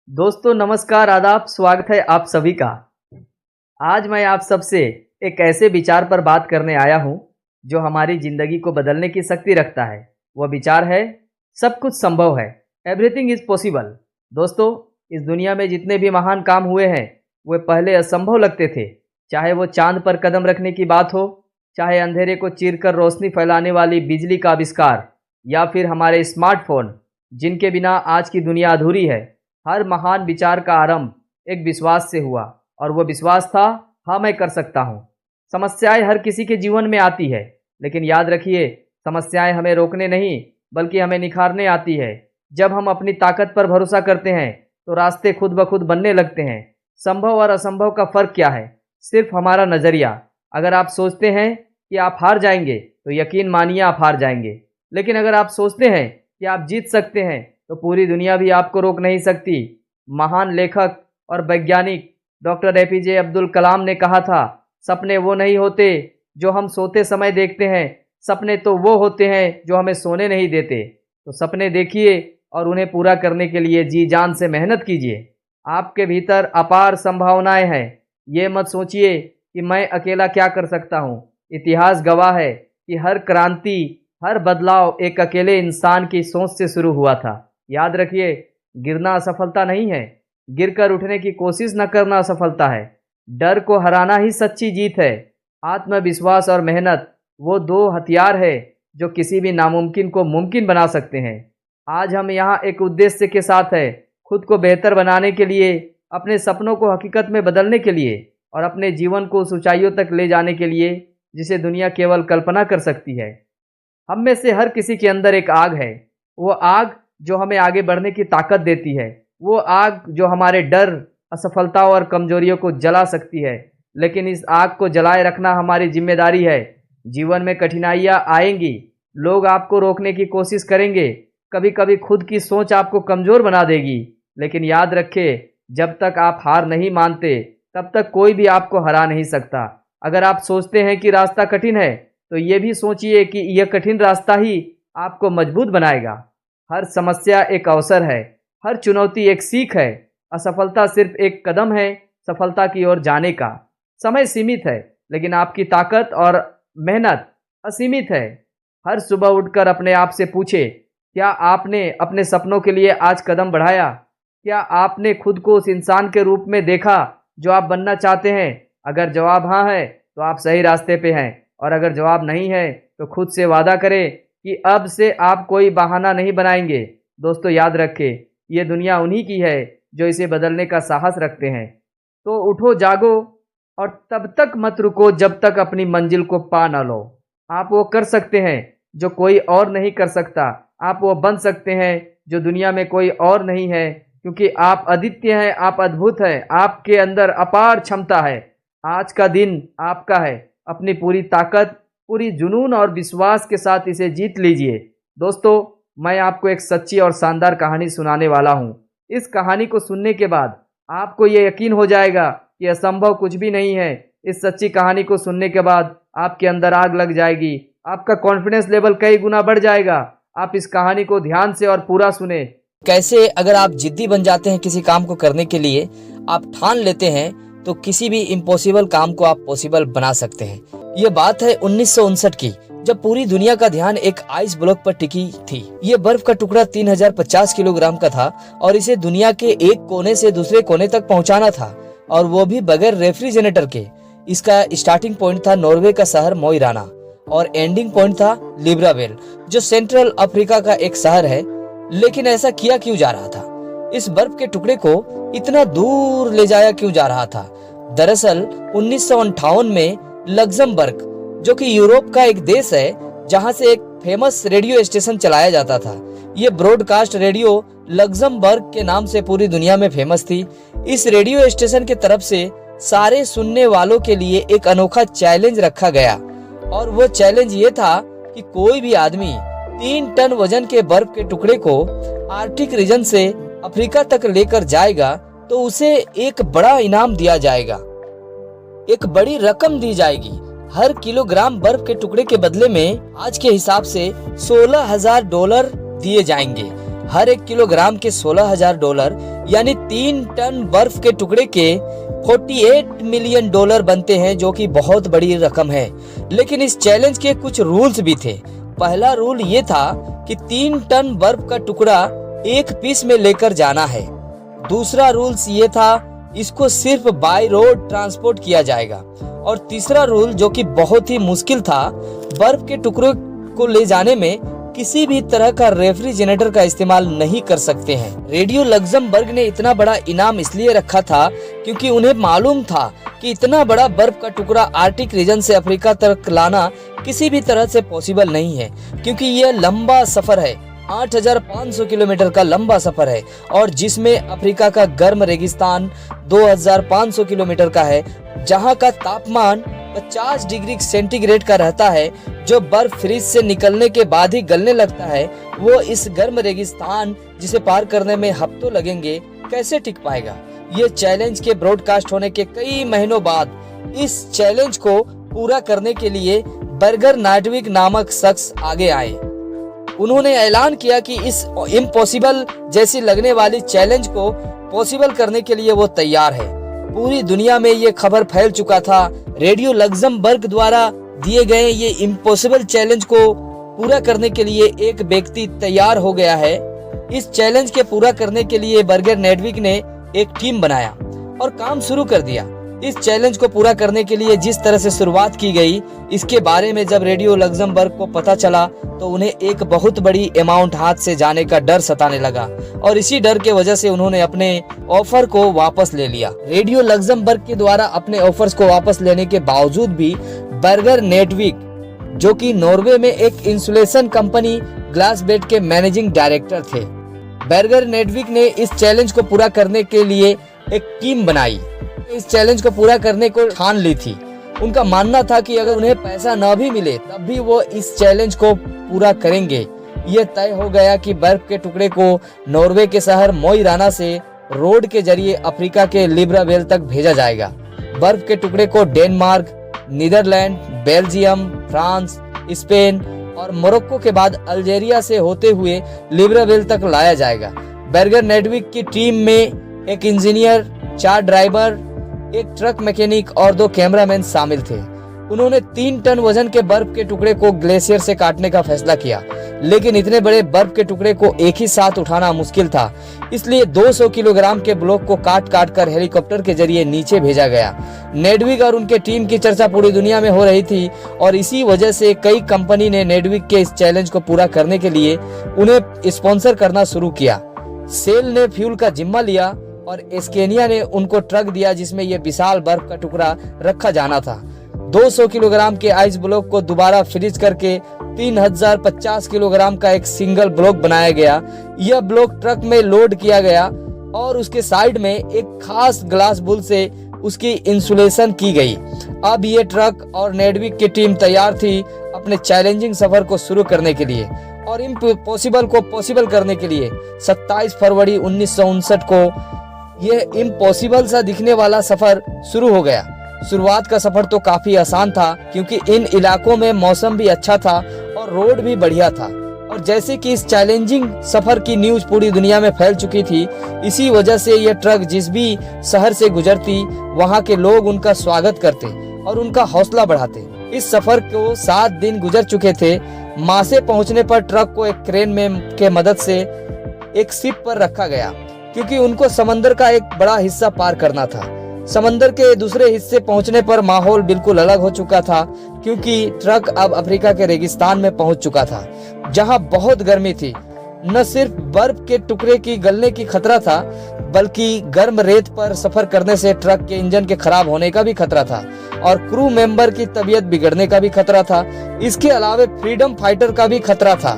दोस्तों नमस्कार, आदाब, स्वागत है आप सभी का। आज मैं आप सबसे एक ऐसे विचार पर बात करने आया हूं जो हमारी ज़िंदगी को बदलने की शक्ति रखता है। वह विचार है, सब कुछ संभव है, एवरीथिंग इज़ पॉसिबल। दोस्तों, इस दुनिया में जितने भी महान काम हुए हैं वे पहले असंभव लगते थे। चाहे वो चांद पर कदम रखने की बात हो, चाहे अंधेरे को चीरकर रोशनी फैलाने वाली बिजली का आविष्कार, या फिर हमारे स्मार्टफोन जिनके बिना आज की दुनिया अधूरी है। हर महान विचार का आरंभ एक विश्वास से हुआ और वो विश्वास था, हाँ मैं कर सकता हूँ। समस्याएं हर किसी के जीवन में आती है, लेकिन याद रखिए, समस्याएं हमें रोकने नहीं बल्कि हमें निखारने आती है। जब हम अपनी ताकत पर भरोसा करते हैं तो रास्ते खुद ब खुद बनने लगते हैं। संभव और असंभव का फर्क क्या है? सिर्फ हमारा नज़रिया। अगर आप सोचते हैं कि आप हार जाएंगे तो यकीन मानिए आप हार जाएंगे, लेकिन अगर आप सोचते हैं कि आप जीत सकते हैं तो पूरी दुनिया भी आपको रोक नहीं सकती। महान लेखक और वैज्ञानिक डॉक्टर एपीजे अब्दुल कलाम ने कहा था, सपने वो नहीं होते जो हम सोते समय देखते हैं, सपने तो वो होते हैं जो हमें सोने नहीं देते। तो सपने देखिए और उन्हें पूरा करने के लिए जी जान से मेहनत कीजिए। आपके भीतर अपार संभावनाएं हैं। ये मत सोचिए कि मैं अकेला क्या कर सकता हूँ। इतिहास गवाह है कि हर क्रांति, हर बदलाव एक अकेले इंसान की सोच से शुरू हुआ था। याद रखिए, गिरना असफलता नहीं है, गिरकर उठने की कोशिश न करना असफलता है। डर को हराना ही सच्ची जीत है। आत्मविश्वास और मेहनत वो दो हथियार है जो किसी भी नामुमकिन को मुमकिन बना सकते हैं। आज हम यहाँ एक उद्देश्य के साथ है, खुद को बेहतर बनाने के लिए, अपने सपनों को हकीकत में बदलने के लिए और अपने जीवन को उस ऊंचाइयों तक ले जाने के लिए जिसे दुनिया केवल कल्पना कर सकती है। हम में से हर किसी के अंदर एक आग है, वो आग जो हमें आगे बढ़ने की ताकत देती है, वो आग जो हमारे डर, असफलताओं और कमजोरियों को जला सकती है। लेकिन इस आग को जलाए रखना हमारी जिम्मेदारी है। जीवन में कठिनाइयाँ आएंगी, लोग आपको रोकने की कोशिश करेंगे, कभी कभी खुद की सोच आपको कमज़ोर बना देगी, लेकिन याद रखें, जब तक आप हार नहीं मानते तब तक कोई भी आपको हरा नहीं सकता। अगर आप सोचते हैं कि रास्ता कठिन है तो ये भी सोचिए कि यह कठिन रास्ता ही आपको मजबूत बनाएगा। हर समस्या एक अवसर है, हर चुनौती एक सीख है। असफलता सिर्फ एक कदम है सफलता की ओर जाने का। समय सीमित है, लेकिन आपकी ताकत और मेहनत असीमित है। हर सुबह उठकर अपने आप से पूछे, क्या आपने अपने सपनों के लिए आज कदम बढ़ाया? क्या आपने खुद को उस इंसान के रूप में देखा जो आप बनना चाहते हैं? अगर जवाब हाँ है तो आप सही रास्ते पे हैं, और अगर जवाब नहीं है तो खुद से वादा करें कि अब से आप कोई बहाना नहीं बनाएंगे। दोस्तों याद रखें, ये दुनिया उन्हीं की है जो इसे बदलने का साहस रखते हैं। तो उठो, जागो और तब तक मत रुको जब तक अपनी मंजिल को पा न लो। आप वो कर सकते हैं जो कोई और नहीं कर सकता। आप वो बन सकते हैं जो दुनिया में कोई और नहीं है, क्योंकि आप अद्वितीय हैं, आप अद्भुत हैं, आपके अंदर अपार क्षमता है। आज का दिन आपका है। अपनी पूरी ताकत, पूरी जुनून और विश्वास के साथ इसे जीत लीजिए। दोस्तों, मैं आपको एक सच्ची और शानदार कहानी सुनाने वाला हूँ। इस कहानी को सुनने के बाद आपको ये यकीन हो जाएगा कि असंभव कुछ भी नहीं है। इस सच्ची कहानी को सुनने के बाद आपके अंदर आग लग जाएगी, आपका कॉन्फिडेंस लेवल कई गुना बढ़ जाएगा। आप इस कहानी को ध्यान से और पूरा सुने। कैसे अगर आप जिद्दी बन जाते हैं किसी काम को करने के लिए, आप ठान लेते हैं, तो किसी भी इम्पॉसिबल काम को आप पॉसिबल बना सकते हैं। ये बात है 1959 की, जब पूरी दुनिया का ध्यान एक आइस ब्लॉक पर टिकी थी। ये बर्फ का टुकड़ा 3050 किलोग्राम का था और इसे दुनिया के एक कोने से दूसरे कोने तक पहुंचाना था, और वो भी बगैर रेफ्रिजरेटर के। इसका स्टार्टिंग पॉइंट था नॉर्वे का शहर मो ई राना और एंडिंग पॉइंट था लिब्रावेल, जो सेंट्रल अफ्रीका का एक शहर है। लेकिन ऐसा किया क्यों जा रहा था? इस बर्फ के टुकड़े को इतना दूर ले जाया क्यों जा रहा था? दरअसल 1958 में लग्जमबर्ग, जो कि यूरोप का एक देश है, जहां से एक फेमस रेडियो स्टेशन चलाया जाता था। ये ब्रॉडकास्ट रेडियो लग्जमबर्ग के नाम से पूरी दुनिया में फेमस थी। इस रेडियो स्टेशन के तरफ से सारे सुनने वालों के लिए एक अनोखा चैलेंज रखा गया, और वो चैलेंज ये था कि कोई भी आदमी 3 टन वजन के बर्फ के टुकड़े को आर्कटिक रीजन से अफ्रीका तक लेकर जाएगा तो उसे एक बड़ा इनाम दिया जाएगा, एक बड़ी रकम दी जाएगी। हर किलोग्राम बर्फ के टुकड़े के बदले में आज के हिसाब से $16,000 दिए जाएंगे। हर एक किलोग्राम के $16,000 यानी 3 टन बर्फ के टुकड़े के $48 मिलियन बनते हैं, जो कि बहुत बड़ी रकम है। लेकिन इस चैलेंज के कुछ रूल्स भी थे। पहला रूल ये था कि 3 टन बर्फ का टुकड़ा एक पीस में लेकर जाना है। दूसरा रूल्स ये था, इसको सिर्फ बाय रोड ट्रांसपोर्ट किया जाएगा। और तीसरा रूल, जो कि बहुत ही मुश्किल था, बर्फ के टुकड़ों को ले जाने में किसी भी तरह का रेफ्रिजरेटर का इस्तेमाल नहीं कर सकते हैं। रेडियो लग्जमबर्ग ने इतना बड़ा इनाम इसलिए रखा था क्योंकि उन्हें मालूम था कि इतना बड़ा बर्फ का टुकड़ा आर्कटिक रीजन से अफ्रीका तक लाना किसी भी तरह से पॉसिबल नहीं है, क्योंकि यह लंबा सफर है, 8,500 किलोमीटर का लंबा सफर है, और जिसमें अफ्रीका का गर्म रेगिस्तान 2,500 किलोमीटर का है, जहां का तापमान 50 डिग्री सेंटीग्रेड का रहता है, जो बर्फ फ्रीज से निकलने के बाद ही गलने लगता है। वो इस गर्म रेगिस्तान जिसे पार करने में हफ्तों लगेंगे, कैसे टिक पाएगा। ये चैलेंज के ब्रॉडकास्ट होने के कई महीनों बाद इस चैलेंज को पूरा करने के लिए बर्गर नाइटविक नामक शख्स आगे आए। उन्होंने ऐलान किया कि इस इम्पॉसिबल जैसी लगने वाली चैलेंज को पॉसिबल करने के लिए वो तैयार है। पूरी दुनिया में ये खबर फैल चुका था। रेडियो लग्जमबर्ग द्वारा दिए गए ये इम्पॉसिबल चैलेंज को पूरा करने के लिए एक व्यक्ति तैयार हो गया है। इस चैलेंज के पूरा करने के लिए बर्गर नेटविक ने एक टीम बनाया और काम शुरू कर दिया। इस चैलेंज को पूरा करने के लिए जिस तरह से शुरुआत की गई, इसके बारे में जब रेडियो लग्जमबर्ग को पता चला तो उन्हें एक बहुत बड़ी अमाउंट हाथ से जाने का डर सताने लगा, और इसी डर के वजह से उन्होंने अपने ऑफर को वापस ले लिया। रेडियो लग्जमबर्ग के द्वारा अपने ऑफर्स को वापस लेने के बावजूद भी बर्गर नेटविक, जो कि नॉर्वे में एक इंसुलेशन कंपनी ग्लासबेड के मैनेजिंग डायरेक्टर थे, बर्गर नेटविक ने इस चैलेंज को पूरा करने के लिए एक टीम बनाई। इस चैलेंज को पूरा करने को ठान ली थी। उनका मानना था कि अगर उन्हें पैसा न भी मिले तब भी वो इस चैलेंज को पूरा करेंगे। ये तय हो गया कि बर्फ के टुकड़े को नॉर्वे के शहर मोई राना से रोड के जरिए अफ्रीका के लिब्रावेल तक भेजा जाएगा। बर्फ के टुकड़े को Denmark, Netherlands, Belgium, France, Spain और मोरक्को के बाद अल्जीरिया से होते हुए लिब्रावेल तक लाया जाएगा। बर्गर नेटविक की टीम में एक इंजीनियर, 4 ड्राइवर, एक ट्रक मैकेनिक और 2 कैमरामैन शामिल थे। उन्होंने 3 टन वजन के बर्फ के टुकड़े को ग्लेशियर से काटने का फैसला किया, लेकिन इतने बड़े बर्फ के टुकड़े को एक ही साथ उठाना मुश्किल था। इसलिए 200 किलोग्राम के ब्लॉक को काट काट कर हेलीकॉप्टर के जरिए नीचे भेजा गया। नेटविक और उनके टीम की चर्चा पूरी दुनिया में हो रही थी, और इसी वजह से कई कंपनी ने नेटविक के इस चैलेंज को पूरा करने के लिए उन्हें स्पॉन्सर करना शुरू किया। सेल ने फ्यूल का जिम्मा लिया और एस्केनिया ने उनको ट्रक दिया जिसमें यह विशाल बर्फ का टुकड़ा रखा जाना था। 200 किलोग्राम के आइस ब्लॉक को दोबारा फ्रीज करके 3050 किलोग्राम का एक सिंगल ब्लॉक बनाया गया। यह ब्लॉक ट्रक में लोड किया गया और उसके साइड में एक खास ग्लास बुल से उसकी इंसुलेशन की गई। अब ये ट्रक और नेटविक की टीम तैयार थी अपने चैलेंजिंग सफर को शुरू करने के लिए और इम्पॉसिबल को पॉसिबल करने के लिए। 27 फरवरी 1959 को यह इम्पॉसिबल सा दिखने वाला सफर शुरू हो गया। शुरुआत का सफर तो काफी आसान था क्योंकि इन इलाकों में मौसम भी अच्छा था और रोड भी बढ़िया था, और जैसे कि इस चैलेंजिंग सफर की न्यूज पूरी दुनिया में फैल चुकी थी, इसी वजह से यह ट्रक जिस भी शहर से गुजरती वहां के लोग उनका स्वागत करते और उनका हौसला बढ़ाते। इस सफर को 7 दिन गुजर चुके थे। मासे पहुंचने पर ट्रक को एक क्रेन में के मदद से एक शिप पर रखा गया क्योंकि उनको समंदर का एक बड़ा हिस्सा पार करना था। समंदर के दूसरे हिस्से पहुंचने पर माहौल बिल्कुल अलग हो चुका था क्योंकि ट्रक अब अफ्रीका के रेगिस्तान में पहुंच चुका था जहां बहुत गर्मी थी। न सिर्फ बर्फ के टुकड़े की गलने की खतरा था बल्कि गर्म रेत पर सफर करने से ट्रक के इंजन के खराब होने का भी खतरा था और क्रू मेंबर की तबीयत बिगड़ने का भी खतरा था। इसके अलावा फ्रीडम फाइटर का भी खतरा था।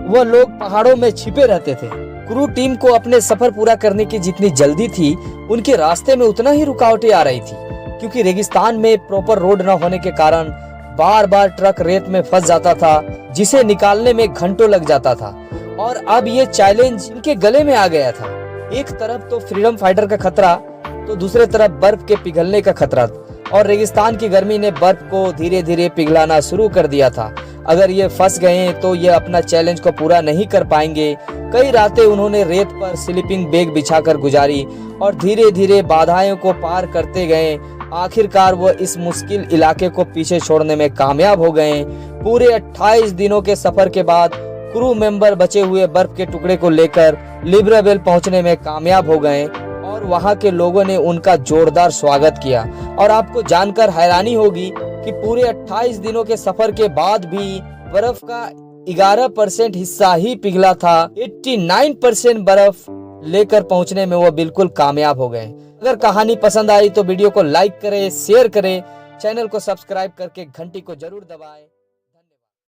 वह लोग पहाड़ों में छिपे रहते थे। क्रू टीम को अपने सफर पूरा करने की जितनी जल्दी थी उनके रास्ते में उतना ही रुकावटें आ रही थी क्योंकि रेगिस्तान में प्रॉपर रोड न होने के कारण बार बार ट्रक रेत में फंस जाता था जिसे निकालने में घंटों लग जाता था। और अब ये चैलेंज इनके गले में आ गया था। एक तरफ तो फ्रीडम फाइटर का खतरा तो दूसरे तरफ बर्फ के पिघलने का खतरा, और रेगिस्तान की गर्मी ने बर्फ को धीरे धीरे पिघलाना शुरू कर दिया था। अगर ये फंस गए तो ये अपना चैलेंज को पूरा नहीं कर पाएंगे। कई रातें उन्होंने रेत पर स्लीपिंग बैग बिछाकर गुजारी और धीरे धीरे बाधाओं को पार करते गए। आखिरकार वो इस मुश्किल इलाके को पीछे छोड़ने में कामयाब हो गए। पूरे 28 दिनों के सफर के बाद क्रू मेंबर बचे हुए बर्फ के टुकड़े को लेकर लिब्रावेल पहुंचने में कामयाब हो गए और वहां के लोगों ने उनका जोरदार स्वागत किया। और आपको जानकर हैरानी होगी कि पूरे 28 दिनों के सफर के बाद भी बर्फ का 11% हिस्सा ही पिघला था। 89% बर्फ लेकर पहुंचने में वो बिल्कुल कामयाब हो गए। अगर कहानी पसंद आई तो वीडियो को लाइक करें, शेयर करें, चैनल को सब्सक्राइब करके घंटी को जरूर दबाएं।